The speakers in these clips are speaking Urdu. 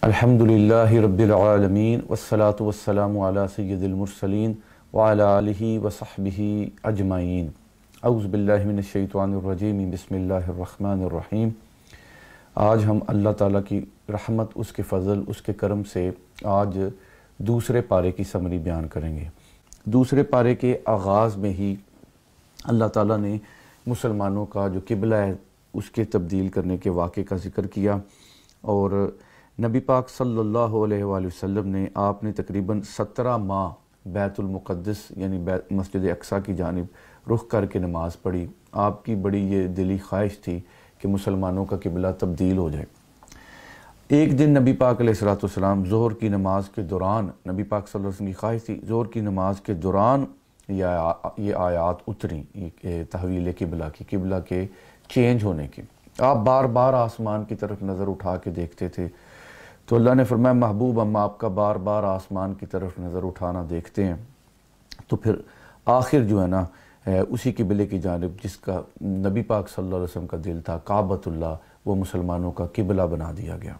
الحمدللہ رب العالمین والصلاة والسلام علی سید المرسلین وعلی آلہ وصحبہ اجمعین۔ اعوذ باللہ من الشیطان الرجیم، بسم اللہ الرحمن الرحیم۔ آج ہم اللہ تعالیٰ کی رحمت، اس کے فضل، اس کے کرم سے آج دوسرے پارے کی سمری بیان کریں گے۔ دوسرے پارے کے آغاز میں ہی اللہ تعالیٰ نے مسلمانوں کا جو قبلہ ہے اس کے تبدیل کرنے کے واقعے کا ذکر کیا، اور نبی پاک صلی اللہ علیہ وآلہ وسلم نے آپ نے تقریباً 17 ماہ بیت المقدس یعنی مسجد اقصیٰ کی جانب رخ کر کے نماز پڑھی۔ آپ کی بڑی یہ دلی خواہش تھی کہ مسلمانوں کا قبلہ تبدیل ہو جائے۔ ایک دن نبی پاک علیہ السلام ظہر کی نماز کے دوران، نبی پاک صلی اللہ علیہ وسلم کی خواہش تھی ظہر کی نماز کے دوران یہ آیات اتریں تحویل قبلہ کی، قبلہ کے چینج ہونے کی۔ آپ بار بار آسمان کی طرف نظر اٹھا کے دیکھتے تھے، تو اللہ نے فرمایا محبوب ہم آپ کا بار بار آسمان کی طرف نظر اٹھانا دیکھتے ہیں، تو پھر آخر جو ہے نا اسی قبلے کی جانب جس کا نبی پاک صلی اللہ علیہ وسلم کا دل تھا، کعبۃ اللہ، وہ مسلمانوں کا قبلہ بنا دیا گیا۔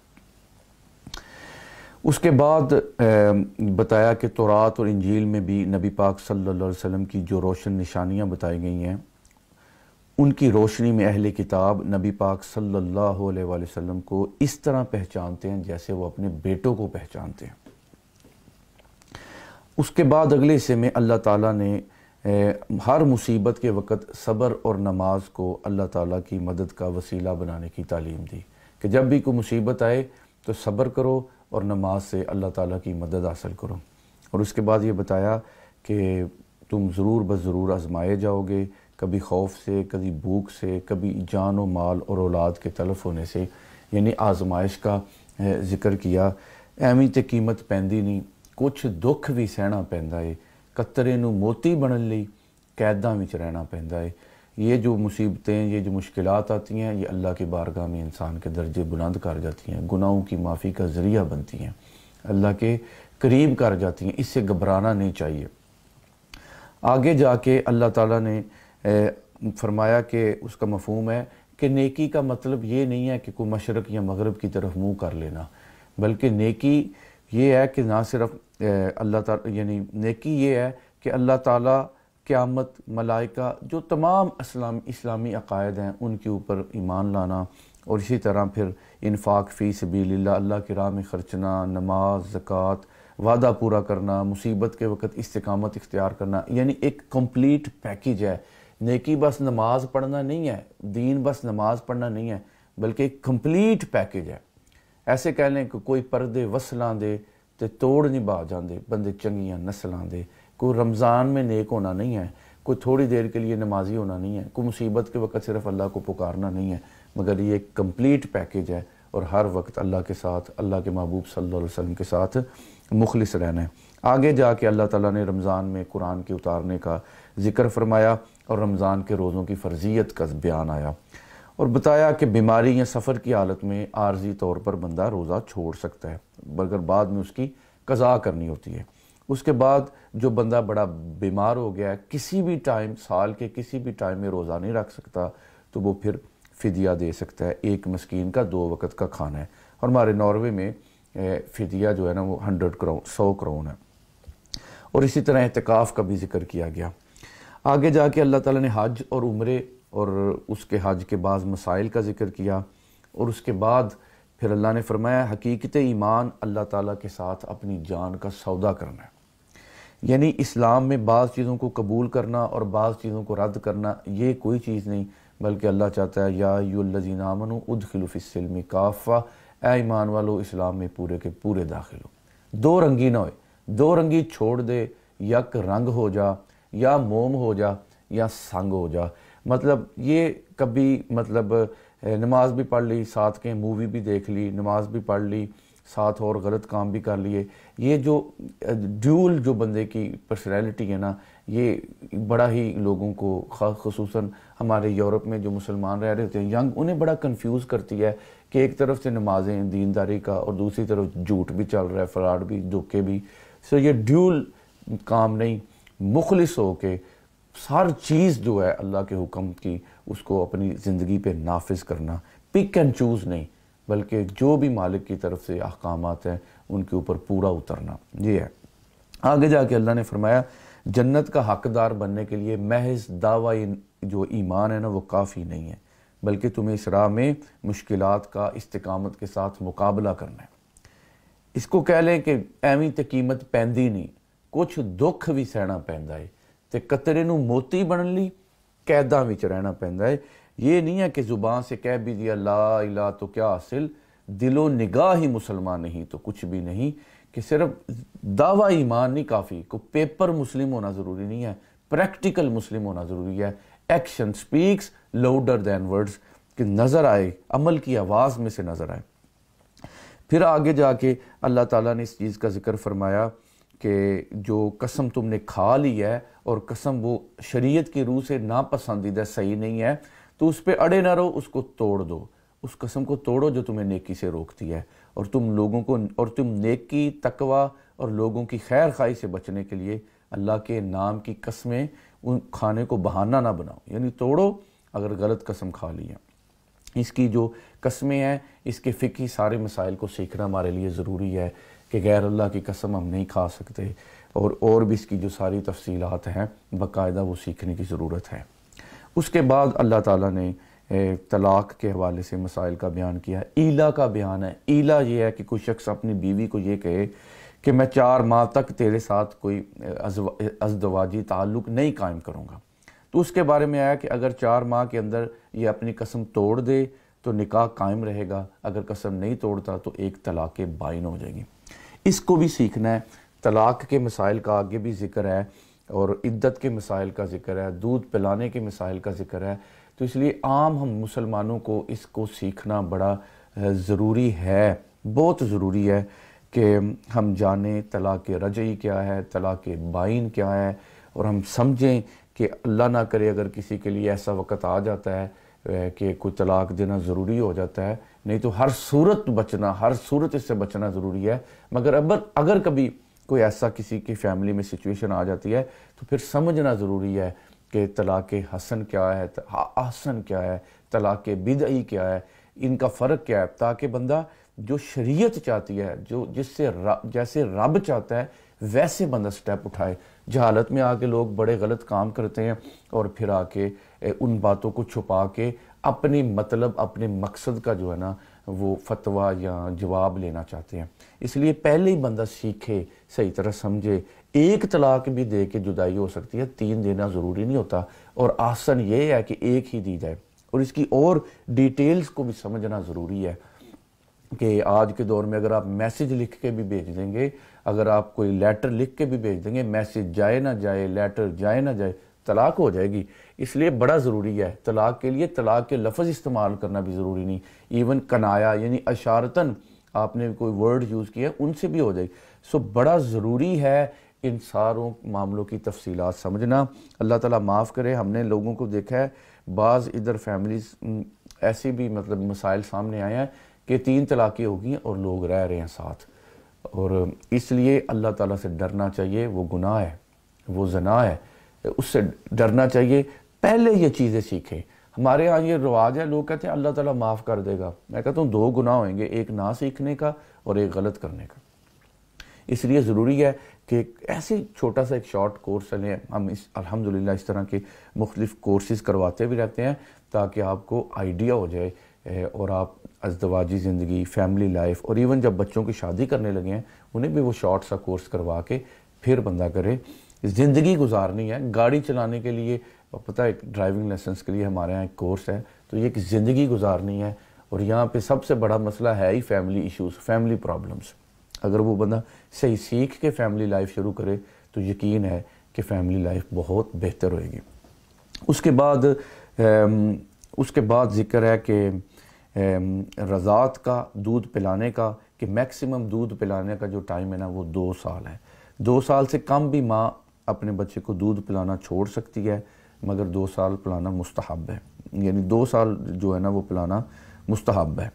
اس کے بعد بتایا کہ تورات اور انجیل میں بھی نبی پاک صلی اللہ علیہ وسلم کی جو روشن نشانیاں بتائی گئی ہیں، ان کی روشنی میں اہل کتاب نبی پاک صلی اللہ علیہ وآلہ وسلم کو اس طرح پہچانتے ہیں جیسے وہ اپنے بیٹوں کو پہچانتے ہیں۔ اس کے بعد اگلے حصے میں اللہ تعالیٰ نے ہر مصیبت کے وقت صبر اور نماز کو اللہ تعالیٰ کی مدد کا وسیلہ بنانے کی تعلیم دی کہ جب بھی کوئی مصیبت آئے تو صبر کرو اور نماز سے اللہ تعالیٰ کی مدد حاصل کرو۔ اور اس کے بعد یہ بتایا کہ تم ضرور بس ضرور آزمائے جاؤ گے، کبھی خوف سے، کبھی بھوک سے، کبھی جان و مال اور اولاد کے تلف ہونے سے، یعنی آزمائش کا ذکر کیا۔ ایویں تے قیمت پیندی نہیں، کچھ دکھ بھی سہنا پیندا ہے، قطرے نو موتی بنن لئی قیداں وچ رہنا پیندا ہے۔ یہ جو مصیبتیں، یہ جو مشکلات آتی ہیں، یہ اللہ کی بارگاہ میں انسان کے درجے بلند کر جاتی ہیں، گناہوں کی معافی کا ذریعہ بنتی ہیں، اللہ کے قریب کر جاتی ہیں۔ اس سے گھبرانا نہیں چاہیے۔ آگے جا کے اللہ تعالیٰ نے فرمایا کہ اس کا مفہوم ہے کہ نیکی کا مطلب یہ نہیں ہے کہ کوئی مشرق یا مغرب کی طرف منہ کر لینا، بلکہ نیکی یہ ہے کہ نہ صرف اللہ تعالیٰ، یعنی نیکی یہ ہے کہ اللہ تعالیٰ، قیامت، ملائکہ، جو تمام اسلامی عقائد ہیں ان کے اوپر ایمان لانا، اور اسی طرح پھر انفاق فی سبیل اللہ، اللہ کی راہ میں خرچنا، نماز، زکوٰۃ، وعدہ پورا کرنا، مصیبت کے وقت استقامت اختیار کرنا، یعنی ایک کمپلیٹ پیکیج ہے۔ نیکی بس نماز پڑھنا نہیں ہے، دین بس نماز پڑھنا نہیں ہے، بلکہ ایک کمپلیٹ پیکیج ہے۔ ایسے کہہ لیں کہ کوئی پردے وصلاں دے تے توڑ نہیں با جاندے، بندے چنگیاں نسلاں دے۔ کوئی رمضان میں نیک ہونا نہیں ہے، کوئی تھوڑی دیر کے لیے نمازی ہونا نہیں ہے، کوئی مصیبت کے وقت صرف اللہ کو پکارنا نہیں ہے، مگر یہ ایک کمپلیٹ پیکیج ہے، اور ہر وقت اللہ کے ساتھ، اللہ کے محبوب صلی اللہ علیہ وسلم کے ساتھ مخلص رہنا ہے۔ آگے جا کے اللہ تعالیٰ نے رمضان میں قرآن کے اتارنے کا ذکر فرمایا، اور رمضان کے روزوں کی فرضیت کا بیان آیا، اور بتایا کہ بیماری یا سفر کی حالت میں عارضی طور پر بندہ روزہ چھوڑ سکتا ہے، مگر بعد میں اس کی قضا کرنی ہوتی ہے۔ اس کے بعد جو بندہ بڑا بیمار ہو گیا ہے، کسی بھی ٹائم، سال کے کسی بھی ٹائم میں روزہ نہیں رکھ سکتا، تو وہ پھر فدیہ دے سکتا ہے۔ ایک مسکین کا 2 وقت کا کھانا ہے، اور ہمارے ناروے میں فدیہ جو ہے نا وہ 100 کرون ہے۔ اور اسی طرح اعتکاف کا بھی ذکر کیا گیا۔ آگے جا کے اللہ تعالیٰ نے حج اور عمرے اور اس کے حج کے بعض مسائل کا ذکر کیا، اور اس کے بعد پھر اللہ نے فرمایا حقیقت ایمان اللہ تعالیٰ کے ساتھ اپنی جان کا سودا کرنا ہے۔ یعنی اسلام میں بعض چیزوں کو قبول کرنا اور بعض چیزوں کو رد کرنا یہ کوئی چیز نہیں، بلکہ اللہ چاہتا ہے یا ایھا الذین آمنوا ادخلوا فی السلم کافہ، اے ایمان والو اسلام میں پورے کے پورے داخل ہو۔ دو رنگی نہ ہوئے، دو رنگی چھوڑ دے، یک رنگ ہو جا، یا موم ہو جا یا سنگ ہو جا۔ مطلب یہ کبھی نماز بھی پڑھ لی ساتھ کے مووی بھی دیکھ لی، نماز بھی پڑھ لی ساتھ اور غلط کام بھی کر لیے، یہ جو ڈیول جو بندے کی پرسنالٹی ہے نا، یہ بڑا ہی لوگوں کو، خصوصاً ہمارے یورپ میں جو مسلمان رہ رہے ہوتے ہیں ینگ، انہیں بڑا کنفیوز کرتی ہے کہ ایک طرف سے نمازیں، دینداری کا، اور دوسری طرف جھوٹ بھی چل رہا ہے، فراڈ بھی، دھوکے بھی۔ یہ ڈیول کام نہیں، مخلص ہو کے ہر چیز جو ہے اللہ کے حکم کی اس کو اپنی زندگی پہ نافذ کرنا، پک اینڈ چوز نہیں، بلکہ جو بھی مالک کی طرف سے احکامات ہیں ان کے اوپر پورا اترنا، یہ ہے۔ آگے جا کے اللہ نے فرمایا جنت کا حقدار بننے کے لیے محض دعوی جو ایمان ہے نا وہ کافی نہیں ہے، بلکہ تمہیں اس راہ میں مشکلات کا استقامت کے ساتھ مقابلہ کرنا ہے۔ اس کو کہہ لیں کہ ایویں تے قیمت پیندی نہیں، کچھ دکھ بھی سہنا پیندا ہے تے قطرے نو موتی بن لی قیداں وچ رہنا پیندا ہے۔ یہ نہیں ہے کہ زبان سے کہہ بھی دیا لا الہ تو کیا حاصل، دل و نگاہ ہی مسلمان نہیں تو کچھ بھی نہیں، کہ صرف دعوی ایمان نہیں کافی، کو پیپر مسلم ہونا ضروری نہیں ہے، پریکٹیکل مسلم ہونا ضروری ہے۔ Action specs louder than words, کہ نظر آئے، عمل کی آواز میں سے نظر آئے۔ پھر آگے جا کے اللہ تعالیٰ نے اس چیز کا ذکر فرمایا کہ جو قسم تم نے کھا لی ہے اور قسم وہ شریعت کی روح سے ناپسندیدہ صحیح نہیں ہے تو اس پہ اڑے نہ رہو، اس کو توڑ دو، اس قسم کو توڑو جو تمہیں نیکی سے روکتی ہے، اور تم نیکی، تقوی اور لوگوں کی خیر خواہی سے بچنے کے لیے اللہ کے نام کی قسمیں ان کھانے کو بہانہ نہ بناؤ، یعنی توڑو اگر غلط قسم کھا لی ہے۔ اس کی جو قسمیں ہیں اس کے فقہی سارے مسائل کو سیکھنا ہمارے لیے ضروری ہے کہ غیر اللہ کی قسم ہم نہیں کھا سکتے، اور بھی اس کی جو ساری تفصیلات ہیں باقاعدہ وہ سیکھنے کی ضرورت ہے۔ اس کے بعد اللہ تعالیٰ نے طلاق کے حوالے سے مسائل کا بیان کیا ہے۔ ایلا کا بیان ہے۔ ایلا یہ ہے کہ کوئی شخص اپنی بیوی کو یہ کہے کہ میں 4 ماہ تک تیرے ساتھ کوئی ازدواجی تعلق نہیں قائم کروں گا، تو اس کے بارے میں آیا کہ اگر 4 ماہ کے اندر یہ اپنی قسم توڑ دے تو نکاح قائم رہے گا، اگر قسم نہیں توڑتا تو ایک طلاق بائن ہو جائے گی۔ اس کو بھی سیکھنا ہے۔ طلاق کے مسائل کا آگے بھی ذکر ہے اور عدت کے مسائل کا ذکر ہے، دودھ پلانے کے مسائل کا ذکر ہے، تو اس لیے عام ہم مسلمانوں کو اس کو سیکھنا بڑا ضروری ہے، بہت ضروری ہے کہ ہم جانیں طلاق رجعی کیا ہے، طلاق بائن کیا ہے، اور ہم سمجھیں کہ اللہ نہ کرے اگر کسی کے لیے ایسا وقت آ جاتا ہے کہ کوئی طلاق دینا ضروری ہو جاتا ہے، نہیں تو ہر صورت اس سے بچنا ضروری ہے، مگر اگر کبھی کوئی ایسا کسی کی فیملی میں سچویشن آ جاتی ہے تو پھر سمجھنا ضروری ہے کہ طلاق حسن کیا ہے، احسن کیا ہے، طلاق بدعی کیا ہے، ان کا فرق کیا ہے، تاکہ بندہ جو شریعت چاہتی ہے، جیسے رب چاہتا ہے ویسے بندہ سٹیپ اٹھائے۔ جہالت میں آ کے لوگ بڑے غلط کام کرتے ہیں اور پھر آ کے ان باتوں کو چھپا کے اپنے مقصد کا جو ہے نا وہ فتویٰ یا جواب لینا چاہتے ہیں۔ اس لیے پہلے ہی بندہ سیکھے، صحیح طرح سمجھے۔ ایک طلاق بھی دے کے جدائی ہو سکتی ہے، 3 دینا ضروری نہیں ہوتا، اور آسن یہ ہے کہ ایک ہی دی جائے، اور اس کی اور ڈیٹیلز کو بھی سمجھنا ضروری ہے کہ آج کے دور میں اگر آپ میسج لکھ کے بھی بھیج دیں گے، اگر آپ کوئی لیٹر لکھ کے بھی بھیج دیں گے، میسج جائے نہ جائے، لیٹر جائے نہ جائے، طلاق ہو جائے گی۔ اس لیے بڑا ضروری ہے طلاق کے لیے طلاق کے لفظ استعمال کرنا بھی ضروری نہیں، ایون کنایا یعنی اشارتاً آپ نے کوئی ورڈ یوز کیا ان سے بھی ہو جائے گی۔ بڑا ضروری ہے ان ساروں معاملوں کی تفصیلات سمجھنا۔ اللہ تعالیٰ معاف کرے، ہم نے لوگوں کو دیکھا ہے بعض ادھر فیملیز ایسے بھی مسائل سامنے آئے ہیں کہ 3 طلاقیں ہو گئی اور لوگ رہ رہے ہیں ساتھ، اور اس لیے اللہ تعالیٰ سے ڈرنا چاہیے۔ وہ گناہ ہے، وہ زنا ہے، اس سے ڈرنا چاہیے۔ پہلے یہ چیزیں سیکھیں۔ ہمارے ہاں یہ رواج ہے، لوگ کہتے ہیں اللہ تعالیٰ معاف کر دے گا۔ میں کہتا ہوں 2 گناہ ہوئیں گے، ایک نہ سیکھنے کا اور ایک غلط کرنے کا۔ اس لیے ضروری ہے کہ ایسے چھوٹا سا ایک شارٹ کورس لیں۔ ہم الحمدللہ اس طرح کے مختلف کورسز کرواتے بھی رہتے ہیں تاکہ آپ کو آئیڈیا ہو جائے اور آپ ازدواجی زندگی، فیملی لائف، اور ایون جب بچوں کی شادی کرنے لگے ہیں انہیں بھی وہ شارٹ سا کورس کروا کے پھر بندہ کرے۔ زندگی گزارنی ہے، گاڑی چلانے کے لیے پتہ ہے ڈرائیونگ لائسنس کے لیے ہمارے یہاں ایک کورس ہے، تو یہ ایک زندگی گزارنی ہے، اور یہاں پہ سب سے بڑا مسئلہ ہے ہی فیملی ایشوز، فیملی پرابلمز۔ اگر وہ بندہ صحیح سیکھ کے فیملی لائف شروع کرے تو یقین ہے کہ فیملی لائف بہت بہتر ہوئے گی۔ اس کے بعد ذکر ہے کہ رضاعت کا، دودھ پلانے کا، کہ میکسیمم دودھ پلانے کا جو ٹائم ہے نا وہ 2 سال ہے۔ 2 سال سے کم بھی ماں اپنے بچے کو دودھ پلانا چھوڑ سکتی ہے، مگر 2 سال پلانا مستحب ہے، یعنی 2 سال جو ہے نا وہ پلانا مستحب ہے۔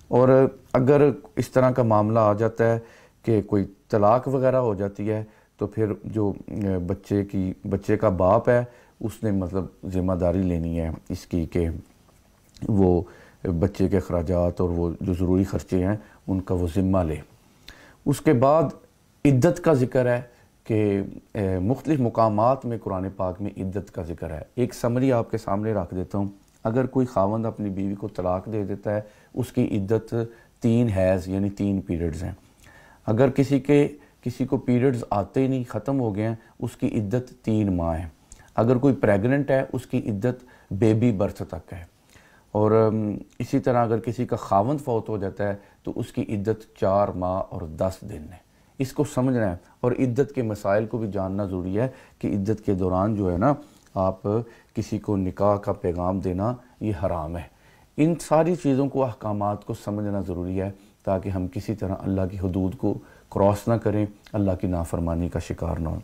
اور اگر اس طرح کا معاملہ آ جاتا ہے کہ کوئی طلاق وغیرہ ہو جاتی ہے تو پھر جو بچے کا باپ ہے اس نے ذمہ داری لینی ہے اس کی کہ وہ بچے کے اخراجات اور وہ جو ضروری خرچے ہیں ان کا وہ ذمہ لے۔ اس کے بعد عدت کا ذکر ہے کہ مختلف مقامات میں قرآن پاک میں عدت کا ذکر ہے۔ ایک سمری آپ کے سامنے رکھ دیتا ہوں۔ اگر کوئی خاوند اپنی بیوی کو طلاق دے دیتا ہے، اس کی عدت 3 حیض یعنی 3 پیریڈز ہیں۔ اگر کسی کو پیریڈز آتے ہی نہیں، ختم ہو گئے ہیں، اس کی عدت 3 ماہ ہے۔ اگر کوئی پریگننٹ ہے، اس کی عدت بیبی برتھ تک ہے۔ اور اسی طرح اگر کسی کا خاوند فوت ہو جاتا ہے تو اس کی عدت 4 ماہ اور 10 دن ہے۔ اس کو سمجھنا ہے اور عدت کے مسائل کو بھی جاننا ضروری ہے کہ عدت کے دوران جو ہے نا، آپ کسی کو نکاح کا پیغام دینا یہ حرام ہے۔ ان ساری چیزوں کو، احکامات کو سمجھنا ضروری ہے تاکہ ہم کسی طرح اللہ کی حدود کو کراس نہ کریں، اللہ کی نافرمانی کا شکار نہ ہوں۔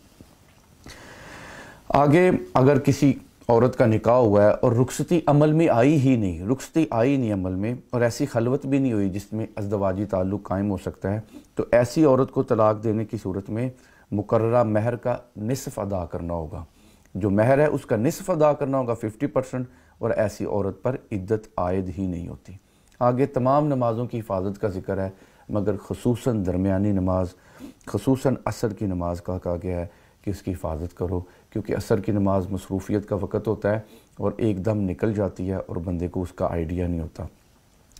آگے اگر کسی عورت کا نکاح ہوا ہے اور رخصتی عمل میں آئی ہی نہیں عمل میں، اور ایسی خلوت بھی نہیں ہوئی جس میں ازدواجی تعلق قائم ہو سکتا ہے، تو ایسی عورت کو طلاق دینے کی صورت میں مقررہ مہر کا نصف ادا کرنا ہوگا۔ جو مہر ہے اس کا نصف ادا کرنا ہوگا 50%، اور ایسی عورت پر عدت عائد ہی نہیں ہوتی۔ آگے تمام نمازوں کی حفاظت کا ذکر ہے، مگر خصوصاً درمیانی نماز، خصوصاً عصر کی نماز کا کہا گیا ہے کہ اس کی حفاظت کرو، کیونکہ عصر کی نماز مصروفیت کا وقت ہوتا ہے اور ایک دم نکل جاتی ہے اور بندے کو اس کا آئیڈیا نہیں ہوتا۔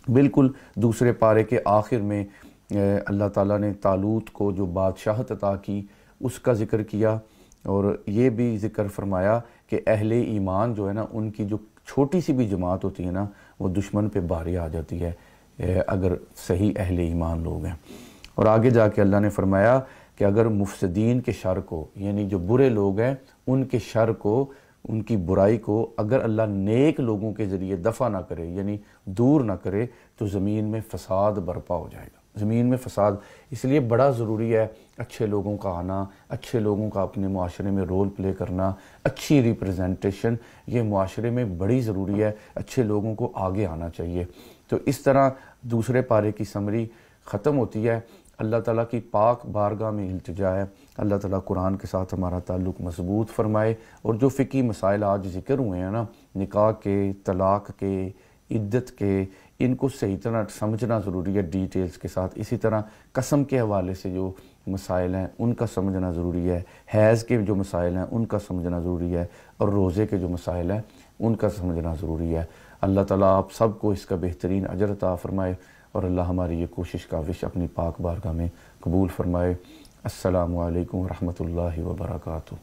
بالکل دوسرے پارے کے آخر میں اللہ تعالیٰ نے طالوت کو جو بادشاہت عطا کی اس کا ذکر کیا، اور یہ بھی ذکر فرمایا کہ اہل ایمان جو ہے نا، ان کی جو چھوٹی سی بھی جماعت ہوتی ہے نا، وہ دشمن پہ بھاری آ جاتی ہے اگر صحیح اہل ایمان لوگ ہیں۔ اور آگے جا کے اللہ نے فرمایا کہ اگر مفسدین کے شر کو، یعنی جو برے لوگ ہیں ان کے شر کو، ان کی برائی کو اگر اللہ نیک لوگوں کے ذریعے دفع نہ کرے، یعنی دور نہ کرے، تو زمین میں فساد برپا ہو جائے گا۔ زمین میں فساد اس لیے بڑا ضروری ہے، اچھے لوگوں کا آنا، اچھے لوگوں کا اپنے معاشرے میں رول پلے کرنا، اچھی ریپرزنٹیشن یہ معاشرے میں بڑی ضروری ہے، اچھے لوگوں کو آگے آنا چاہیے۔ تو اس طرح دوسرے پارے کی سمری ختم ہوتی ہے۔ اللہ تعالیٰ کی پاک بارگاہ میں التجا ہے، اللہ تعالیٰ قرآن کے ساتھ ہمارا تعلق مضبوط فرمائے، اور جو فقہی مسائل آج ذکر ہوئے ہیں نا، نکاح کے، طلاق کے، عدت کے، ان کو صحیح طرح سمجھنا ضروری ہے ڈیٹیلز کے ساتھ۔ اسی طرح قسم کے حوالے سے جو مسائل ہیں ان کا سمجھنا ضروری ہے، حیض کے جو مسائل ہیں ان کا سمجھنا ضروری ہے، اور روزے کے جو مسائل ہیں ان کا سمجھنا ضروری ہے۔ اللہ تعالیٰ آپ سب کو اس کا بہترین اجر عطا فرمائے، اور اللہ ہماری یہ کوشش کاوش اپنی پاک بارگاہ میں قبول فرمائے۔ السلام علیکم ورحمۃ اللہ وبرکاتہ۔